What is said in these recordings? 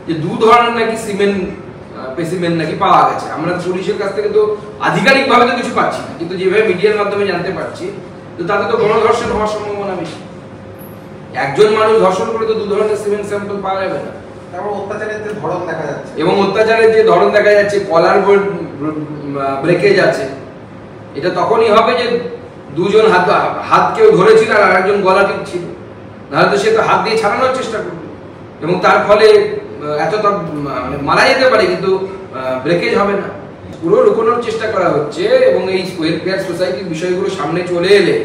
যে 2 ধরনের নাকি সিমেন্ট স্পেসিমেন নাকি পাওয়া গেছে। আমরা পুলিশের কাছ থেকে তো আধিকারিকভাবে তো কিছু পাচ্ছি না, কিন্তু যেভাবে মিডিয়ার মাধ্যমে জানতে পারছি তো তাতে তো গণধর্ষণ হওয়ার সম্ভাবনা বেশি। একজন মানুষ ধর্ষণ করে তো 2 ধরনের সিমেন্ট স্যাম্পল পাওয়া যাবে না। তারপর অত্যাচারের যে ধরন দেখা যাচ্ছে, এবং অত্যাচারের যে ধরন দেখা যাচ্ছে, কলার ব্রেকেজ আছে, এটা তখনই হবে যে দুজন হাত কেউ ধরেছিল আর আরেকজন গলা টিপছিল, নাহলে তো সে তো হাত দিয়ে ছাড়ানোর চেষ্টা করবে এবং তার ফলে এত মারা যেতে পারে কিন্তু ব্রেকেজ হবে না। পুরো লুকোনোর চেষ্টা করা হচ্ছে এবং এই ওয়েলফেয়ার সোসাইটির বিষয়গুলো সামনে চলে এলে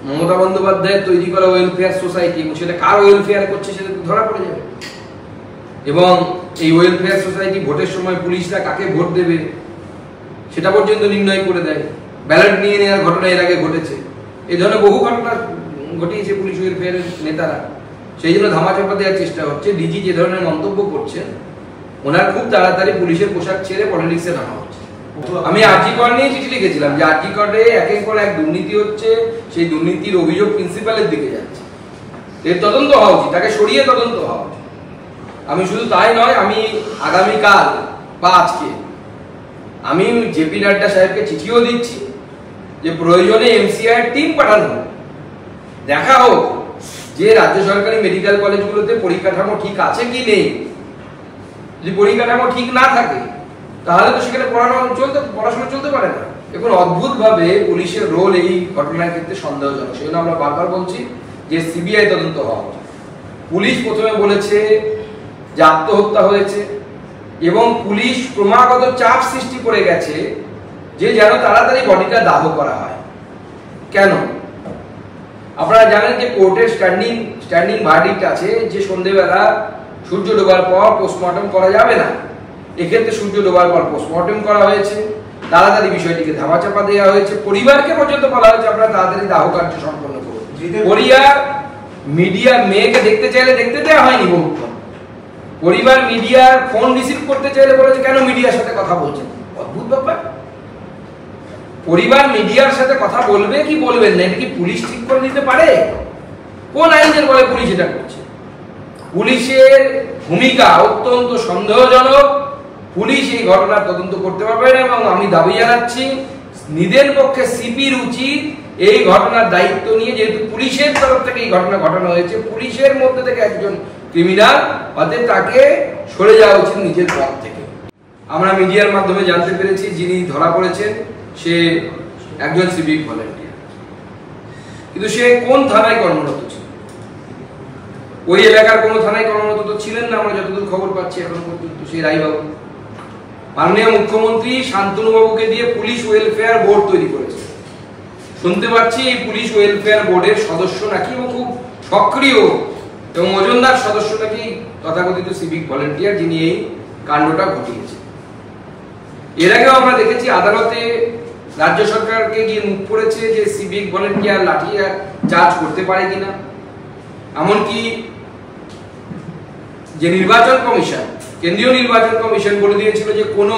মমতা বন্দ্যোপাধ্যায়ের তৈরি করা ওয়েলফেয়ার সোসাইটি এবং সেটা কার ওয়েলফেয়ার করছে সেটা ধরা পড়ে যাবে। এবং এই ওয়েলফেয়ার সোসাইটি ভোটের সময় পুলিশরা কাকে ভোট দেবে সেটা পর্যন্ত নির্ণয় করে দেয়। ব্যালট নিয়ে নেওয়ার ঘটনা এর আগে ঘটেছে, এই ধরনের বহু ঘটনা ঘটিয়েছে পুলিশ ওয়েলফেয়ারের নেতারা। সেই জন্য ধামাচাপা দেওয়ার চেষ্টা হচ্ছে। ডিজি যে ধরনের মন্তব্য করছেন, ওনার খুব তাড়াতাড়ি পুলিশের পোশাক ছেড়ে পলিটিক্সে নামা হচ্ছে। আমি আরজি কর নিয়ে চিঠি লিখেছিলাম যে আরজি করে একের পর এক দুর্নীতি হচ্ছে, সেই দুর্নীতির অভিযোগ প্রিন্সিপালের দিকে যাচ্ছে, এর তদন্ত হওয়া উচিত, তাকে সরিয়ে তদন্ত হওয়া উচিত। আমি শুধু তাই নয়, আমি আগামীকাল বা আজকে আমি জেপি নাড্ডা সাহেবকে চিঠিও দিচ্ছি যে প্রয়োজনে এমসিআই টিম পাঠানো, দেখা হোক যে রাজ্য সরকারি মেডিকেল কলেজগুলোতে পরিকাঠামো ঠিক আছে কি নেই। যদি পরিকাঠামো ঠিক না থাকে তাহলে তো সেখানে পড়াশোনা চলতে পারে না। এখন অদ্ভুতভাবে পুলিশের রোল এই ঘটনার ক্ষেত্রে সন্দেহজনক। সেই জন্য আমরা বারবার বলছি যে সিবিআই তদন্ত হওয়া উচিত। পুলিশ প্রথমে বলেছে যে আত্মহত্যা হয়েছে এবং পুলিশ ক্রমাগত চাপ সৃষ্টি করে গেছে যে যেন তাড়াতাড়ি বডিটা দাহ করা হয়। কেন? আপনারা জানেন যে কোর্টের স্ট্যান্ডিং ভার্ডিক্ট আছে যে সন্ধ্যেবেলা সূর্য ডোবার পর পোস্টমর্টম করা যাবে না। এক্ষেত্রে সূর্য ডোবার পর পোস্টমর্টম করা হয়েছে, তাড়াতাড়ি বিষয়টিকে ধামাচাপা দেওয়া হয়েছে। পরিবারকে পর্যন্ত বলা হয়েছে আপনারা তাড়াতাড়ি দাহ কার্য সম্পন্ন করুন। পরিবার মিডিয়া মেয়েকে দেখতে চাইলে দেখতে দেওয়া হয়নি বহুক্ষণ। পরিবার মিডিয়ার ফোন রিসিভ করতে চাইলে বলেছে কেন মিডিয়ার সাথে কথা বলছেন। অদ্ভুত ব্যাপার। পরিবার মিডিয়ার সাথে কথা বলবে কি বলবেন না, এটা কি পুলিশ ঠিক করে দিতে পারে? কোন আইনের বলে পুলিশ এটা করছে? পুলিশের ভূমিকা অত্যন্ত সন্দেহজনক। পুলিশ এই ঘটনার তদন্ত করতে পারবে না এবং আমি দাবি জানাচ্ছি নিদের পক্ষে সিপির উচিত এই ঘটনার দায়িত্ব নিয়ে, যেহেতু পুলিশের তরফ থেকে এই ঘটনা ঘটানো হয়েছে, পুলিশের মধ্যে থেকে একজন ক্রিমিনাল, অতএব তাকে সরে যাওয়া উচিত নিজের পদ থেকে। আমরা মিডিয়ার মাধ্যমে জানতে পেরেছি যিনি ধরা পড়েছেন সে একজন সিভিক ভলেন্টিয়ার, কিন্তু সে কোন থানায় কর্মরত ছিল? ওই এলাকার কোন থানায় কর্মরত তো ছিলেন না আমরা যতদূর খবর পাচ্ছি এখন পর্যন্ত। সেই রায়বাবু মাননীয় মুখ্যমন্ত্রী শান্তনু বাবুকে দিয়ে পুলিশ ওয়েলফেয়ার বোর্ড তৈরি করেছে। শুনতে পাচ্ছি এই পুলিশ ওয়েলফেয়ার বোর্ডের সদস্য নাকি ও খুব সক্রিয় এবং ওজনদার সদস্য নাকি তথাকথিত সিভিক ভলেন্টিয়ার যিনি এই কাণ্ডটা ঘটিয়েছে। এর আগেও আমরা দেখেছি আদালতে রাজ্য সরকারকে গিয়ে মুখ পড়েছে যে সিভিক ভলেন্টিয়ার লাঠি চার্জ করতে পারে কিনা। এমনকি যে নির্বাচন কমিশন, কেন্দ্রীয় নির্বাচন কমিশন বলে দিয়েছিল যে কোনো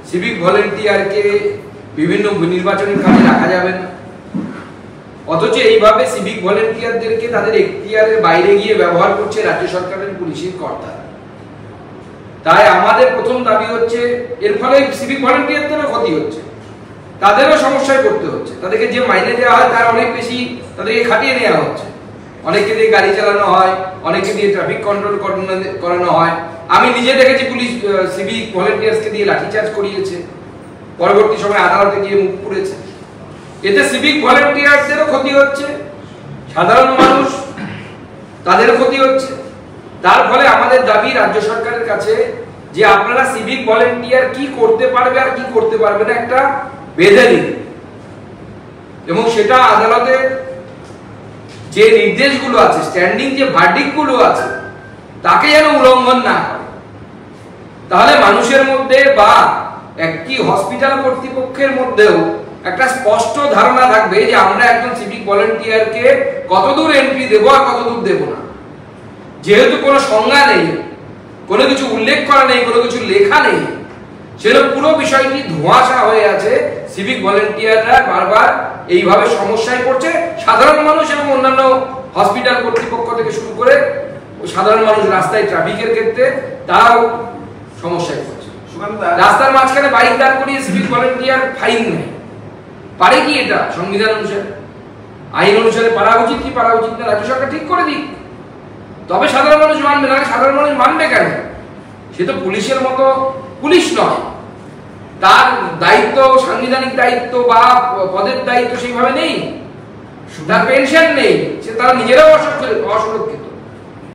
সিভিক ভলেন্টিয়ারকে বিভিন্ন নির্বাচনী কাজে রাখা যাবে না। অথচ এইভাবে সিভিক ভলেন্টিয়ারদেরকে তাদের এখতিয়ারের বাইরে গিয়ে ব্যবহার করছে রাজ্য সরকারের পুলিশের কর্তা। তাই আমাদের প্রথম দাবি হচ্ছে এর ফলে সিভিক ভলেন্টিয়ারদেরও ক্ষতি হচ্ছে, তাদেরও সমস্যায় পড়তে হচ্ছে। তাদেরকে যে মাইনে দেওয়া হয় তার অনেক বেশি তাদেরকে খাটিয়ে নেওয়া হচ্ছে। অনেকে দিয়ে গাড়ি চালানো হয়, অনেকে দিয়ে ট্রাফিক কন্ট্রোল করানো হয়। আমি নিজে দেখেছি পুলিশ সিভিক ভলেন্টিয়ার্সকে দিয়ে লাঠিচার্জ করিয়েছে, পরবর্তী সময় আদালতে গিয়ে মুখ পুড়েছে। এতে সিভিক ভলেন্টিয়ারদেরও ক্ষতি হচ্ছে, সাধারণ মানুষ তাদেরও ক্ষতি হচ্ছে। তার ফলে আমাদের দাবি রাজ্য সরকারের কাছে যে আপনারা সিভিক ভলেন্টিয়ার কি করতে পারবে আর কি করতে পারবে না একটা বেঁধে দিন এবং সেটা আদালতের যে নির্দেশগুলো আছে, স্ট্যান্ডিং যে ভার্ডিক্টগুলো আছে তাকে যেন উল্লঙ্ঘন না করে। তাহলে মানুষের মধ্যে বা একটি হসপিটাল কর্তৃপক্ষের মধ্যেও একটা স্পষ্ট ধারণা থাকবে যে আমরা একজন সিভিক ভলেন্টিয়ারকে কতদূর এন্ট্রি দেবো আর কতদূর দেব না। যেহেতু কোনো সংজ্ঞা নেই, কোনো কিছু উল্লেখ করা নেই, কোনো কিছু লেখা নেই, সেরকম পুরো বিষয়টি ধোঁয়াশা হয়ে আছে। সিভিক ভলেন্টিয়াররা বারবার এইভাবে সমস্যায় পড়ছে, সাধারণ মানুষ এবং অন্যান্য হসপিটাল কর্তৃপক্ষ থেকে শুরু করে সাধারণ মানুষ রাস্তায় ট্রাফিকের ক্ষেত্রে তারাও সমস্যায় পড়ছে। সুকান্তদা, রাস্তার মাঝখানে বাইক দাঁড় করিয়ে সিভিক ভলেন্টিয়ার ফাইন নেয়, পারে কি এটা সংবিধান অনুসারে, আইন অনুসারে পারা উচিত কি পারা উচিত না রাজ্য সরকার ঠিক করে দিক, তবে সাধারণ মানুষ মানবে। না সাধারণ মানুষ মানবে কেন? সে তো পুলিশের মতো পুলিশ নয়, তার দায়িত্ব সাংবিধানিক দায়িত্ব বা পদের দায়িত্ব সেইভাবে নেই, তার পেনশন নেই, সে তারা নিজেরাও অসুরক্ষিত।